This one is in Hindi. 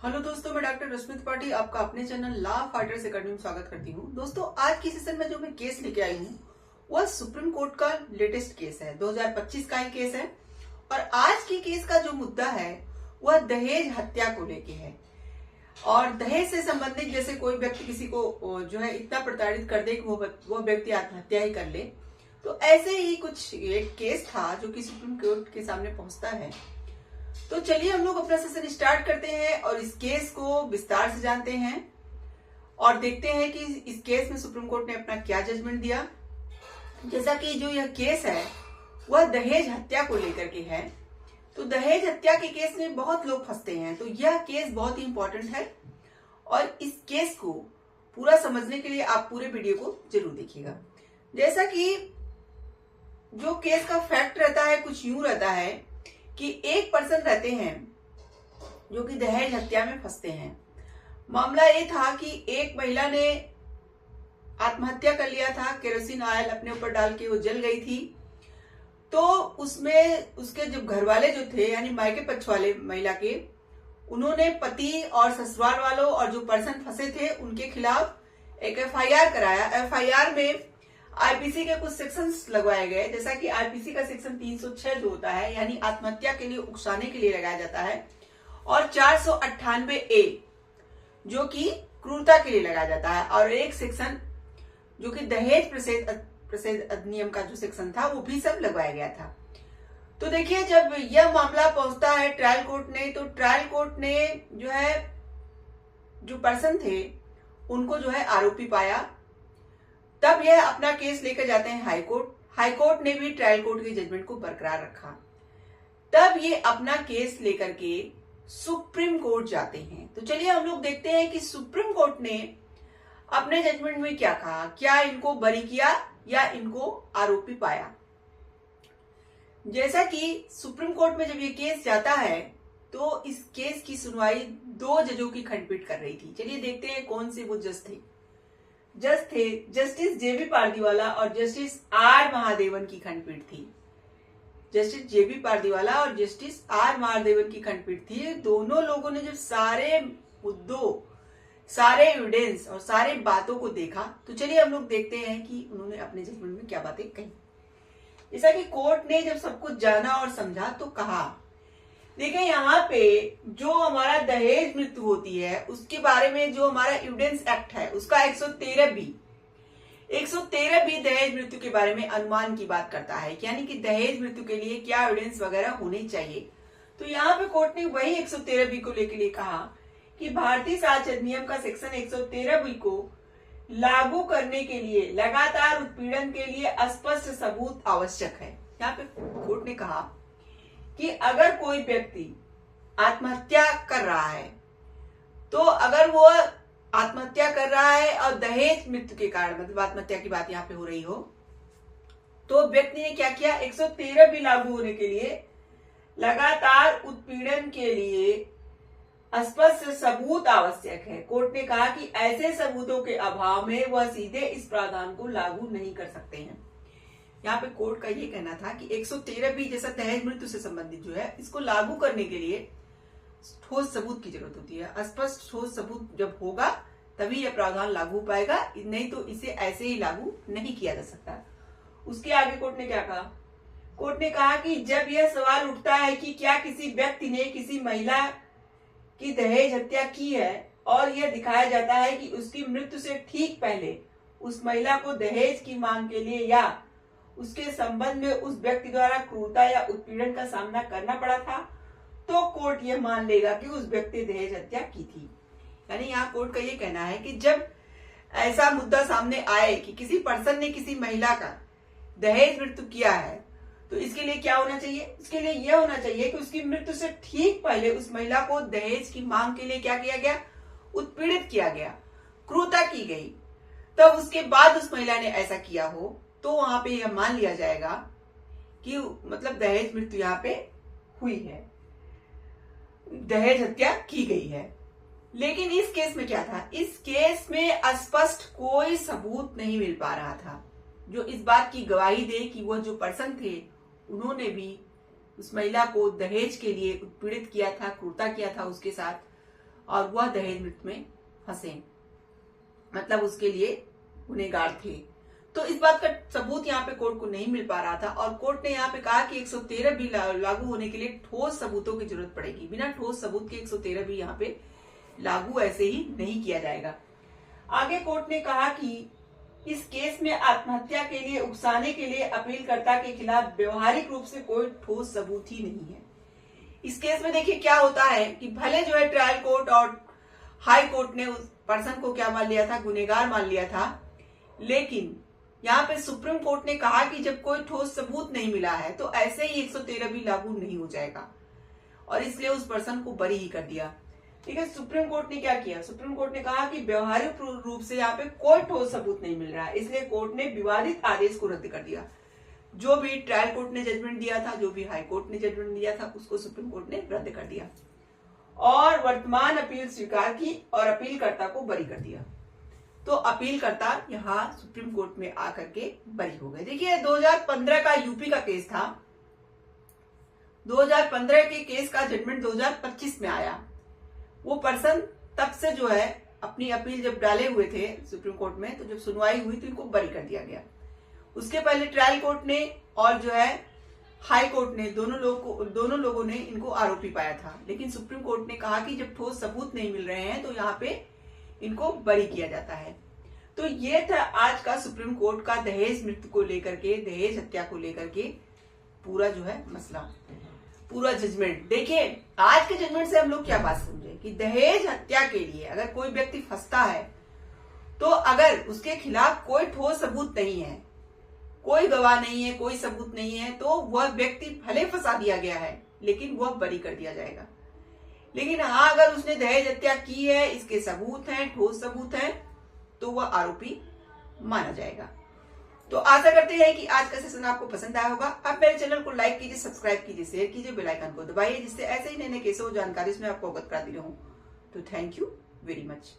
हेलो दोस्तों, मैं डॉक्टर रश्मि त्रिपाठी आपका अपने चैनल लॉ फाइटर्स एकेडमी में स्वागत करती हूँ। दोस्तों, आज की सेशन में जो मैं केस लेके आई हूँ वह सुप्रीम कोर्ट का लेटेस्ट केस है, 2025 का ही केस है। और आज की केस का जो मुद्दा है वह दहेज हत्या को लेके है। और दहेज से संबंधित जैसे कोई व्यक्ति किसी को जो है इतना प्रताड़ित कर दे कि वो व्यक्ति आत्महत्या ही कर ले, तो ऐसे ही कुछ एक केस था जो कि सुप्रीम कोर्ट के सामने पहुंचता है। तो चलिए हम लोग अपना सेशन स्टार्ट करते हैं और इस केस को विस्तार से जानते हैं और देखते हैं कि इस केस में सुप्रीम कोर्ट ने अपना क्या जजमेंट दिया। जैसा कि जो यह केस है वह दहेज हत्या को लेकर के है। तो दहेज हत्या के केस में बहुत लोग फंसते हैं, तो यह केस बहुत ही इंपॉर्टेंट है और इस केस को पूरा समझने के लिए आप पूरे वीडियो को जरूर देखिएगा। जैसा कि जो केस का फैक्ट रहता है कुछ यूं रहता है कि एक पर्सन रहते हैं जो कि दहेज हत्या में फंसते हैं। मामला ये था कि एक महिला ने आत्महत्या कर लिया था, केरोसिन ऑयल अपने ऊपर डाल के वो जल गई थी। तो उसमें उसके जो घर वाले जो थे यानी मायके पक्ष वाले महिला के, उन्होंने पति और ससुराल वालों और जो पर्सन फंसे थे उनके खिलाफ एक एफआईआर कराया। एफआईआर में आईपीसी के कुछ सेक्शंस लगवाए गए, जैसा कि आईपीसी का सेक्शन 306 जो होता है यानी आत्महत्या के लिए उकसाने के लिए लगाया जाता है, और 498A जो कि क्रूरता के लिए लगाया जाता है, और एक सेक्शन जो कि दहेज प्रतिषेध अधिनियम का जो सेक्शन था वो भी सब लगवाया गया था। तो देखिए, जब यह मामला पहुंचता है ट्रायल कोर्ट ने, तो ट्रायल कोर्ट ने जो है जो पर्सन थे उनको जो है आरोपी पाया। तब यह अपना केस लेकर जाते हैं हाई कोर्ट। हाई कोर्ट ने भी ट्रायल कोर्ट के जजमेंट को बरकरार रखा। तब ये अपना केस लेकर के सुप्रीम कोर्ट जाते हैं। तो चलिए हम लोग देखते हैं कि सुप्रीम कोर्ट ने अपने जजमेंट में क्या कहा, क्या इनको बरी किया या इनको आरोपी पाया। जैसा कि सुप्रीम कोर्ट में जब ये केस जाता है तो इस केस की सुनवाई 2 जजों की खंडपीठ कर रही थी। चलिए देखते हैं कौन से वो जज थे। जज थे जस्टिस जेबी पारदीवाला और जस्टिस आर महादेवन की खंडपीठ थी। जस्टिस जेबी पारदीवाला और जस्टिस आर महादेवन की खंडपीठ थी। दोनों लोगों ने जब सारे मुद्दों, सारे एविडेंस और सारे बातों को देखा, तो चलिए हम लोग देखते हैं कि उन्होंने अपने जजमेंट में क्या बातें कही। जैसा कि कोर्ट ने जब सब कुछ जाना और समझा तो कहा, देखिए यहाँ पे जो हमारा दहेज मृत्यु होती है उसके बारे में जो हमारा एविडेंस एक्ट है उसका 113B दहेज मृत्यु के बारे में अनुमान की बात करता है, यानी कि दहेज मृत्यु के लिए क्या एविडेंस वगैरह होने चाहिए। तो यहाँ पे कोर्ट ने वही 113B को लेके लिए कहा कि भारतीय साक्ष्य अधिनियम का सेक्शन 113B को लागू करने के लिए लगातार उत्पीड़न के लिए स्पष्ट सबूत आवश्यक है। यहाँ पे कोर्ट ने कहा कि अगर कोई व्यक्ति आत्महत्या कर रहा है, तो अगर वो आत्महत्या कर रहा है और दहेज मृत्यु के कारण, मतलब आत्महत्या की बात यहाँ पे हो रही हो, तो व्यक्ति ने क्या किया, 113B लागू होने के लिए लगातार उत्पीड़न के लिए स्पष्ट सबूत आवश्यक है। कोर्ट ने कहा कि ऐसे सबूतों के अभाव में वह सीधे इस प्रावधान को लागू नहीं कर सकते हैं। यहाँ पे कोर्ट का ये कहना था कि 113B जैसा दहेज मृत्यु से संबंधित जो है इसको लागू करने के लिए ठोस सबूत की जरूरत होती है। स्पष्ट ठोस सबूत जब होगा तभी यह प्रावधान लागू हो पाएगा, नहीं तो इसे ऐसे ही लागू नहीं किया जा सकता। उसके आगे कोर्ट ने क्या कहा, कोर्ट ने कहा कि जब यह सवाल उठता है कि क्या किसी व्यक्ति ने किसी महिला की दहेज हत्या की है और यह दिखाया जाता है कि उसकी मृत्यु से ठीक पहले उस महिला को दहेज की मांग के लिए या उसके संबंध में उस व्यक्ति द्वारा क्रूरता या उत्पीड़न का सामना करना पड़ा था, तो कोर्ट यह मान लेगा कि उस व्यक्ति ने दहेज हत्या की थी। यानी यहाँ कोर्ट का यह कहना है कि जब ऐसा मुद्दा सामने आए कि किसी पर्सन ने किसी महिला का दहेज मृत्यु किया है, तो इसके लिए क्या होना चाहिए, इसके लिए यह होना चाहिए कि उसकी मृत्यु से ठीक पहले उस महिला को दहेज की मांग के लिए क्या किया गया, उत्पीड़ित किया गया, क्रूरता की गई। तब उसके बाद उस महिला ने ऐसा किया हो तो वहां पे यह मान लिया जाएगा कि मतलब दहेज मृत्यु यहाँ पे हुई है, दहेज हत्या की गई है। लेकिन इस केस में क्या था, इस केस में स्पष्ट कोई सबूत नहीं मिल पा रहा था जो इस बात की गवाही दे कि वह जो पर्सन थे उन्होंने भी उस महिला को दहेज के लिए उत्पीड़ित किया था, क्रूरता किया था उसके साथ, और वह दहेज मृत्यु में फंसे, मतलब उसके लिए गुनहगार थे। तो इस बात का सबूत यहाँ पे कोर्ट को नहीं मिल पा रहा था और कोर्ट ने यहाँ पे कहा कि 113 भी लागू होने के लिए ठोस सबूतों की जरूरत पड़ेगी। बिना ठोस सबूत के 113 भी यहाँ पे लागू ऐसे ही नहीं किया जाएगा। आगे कोर्ट ने कहा कि इस केस में आत्महत्या के लिए उकसाने के लिए अपीलकर्ता के खिलाफ व्यवहारिक रूप से कोई ठोस सबूत ही नहीं है। इस केस में देखिए क्या होता है कि भले जो है ट्रायल कोर्ट और हाई कोर्ट ने उस पर्सन को क्या मान लिया था, गुनहगार मान लिया था, लेकिन यहाँ पे सुप्रीम कोर्ट ने कहा कि जब कोई ठोस सबूत नहीं मिला है तो ऐसे ही 113 भी लागू नहीं हो जाएगा और इसलिए उस पर्सन को बरी ही कर दिया। ठीक है, सुप्रीम कोर्ट ने क्या किया, सुप्रीम कोर्ट ने कहा कि व्यवहारिक रूप से यहाँ पे कोई ठोस सबूत नहीं मिल रहा है, इसलिए कोर्ट ने विवादित आदेश को रद्द कर दिया। जो भी ट्रायल कोर्ट ने जजमेंट दिया था, जो भी हाई कोर्ट ने जजमेंट दिया था, उसको सुप्रीम कोर्ट ने रद्द कर दिया और वर्तमान अपील स्वीकार की और अपीलकर्ता को बरी कर दिया। तो अपीलकर्ता यहाँ सुप्रीम कोर्ट में आकर के बरी हो गए। देखिए 2015 का यूपी का केस था, 2015 के केस का जजमेंट 2025 में आया। वो पर्सन तब से जो है अपनी अपील जब डाले हुए थे सुप्रीम कोर्ट में, तो जब सुनवाई हुई तो इनको बरी कर दिया गया। उसके पहले ट्रायल कोर्ट ने और जो है हाई कोर्ट ने दोनों लोगों ने इनको आरोपी पाया था, लेकिन सुप्रीम कोर्ट ने कहा कि जब ठोस सबूत नहीं मिल रहे हैं तो यहाँ पे इनको बरी किया जाता है। तो ये था आज का सुप्रीम कोर्ट का दहेज मृत्यु को लेकर के, दहेज हत्या को लेकर के पूरा जो है मसला, पूरा जजमेंट। देखिए आज के जजमेंट से हम लोग क्या बात समझे कि दहेज हत्या के लिए अगर कोई व्यक्ति फंसता है तो अगर उसके खिलाफ कोई ठोस सबूत नहीं है, कोई गवाह नहीं है, कोई सबूत नहीं है, तो वह व्यक्ति भले फंसा दिया गया है लेकिन वह बरी कर दिया जाएगा। लेकिन हाँ, अगर उसने दहेज हत्या की है, इसके सबूत हैं, ठोस सबूत हैं, तो वह आरोपी माना जाएगा। तो आशा करते हैं कि आज का सेशन आपको पसंद आया होगा। आप मेरे चैनल को लाइक कीजिए, सब्सक्राइब कीजिए, शेयर कीजिए, बेल आइकन को दबाइए, जिससे ऐसे ही नए नए केसों जानकारी में आपको अवगत कराती रहूं। तो थैंक यू वेरी मच।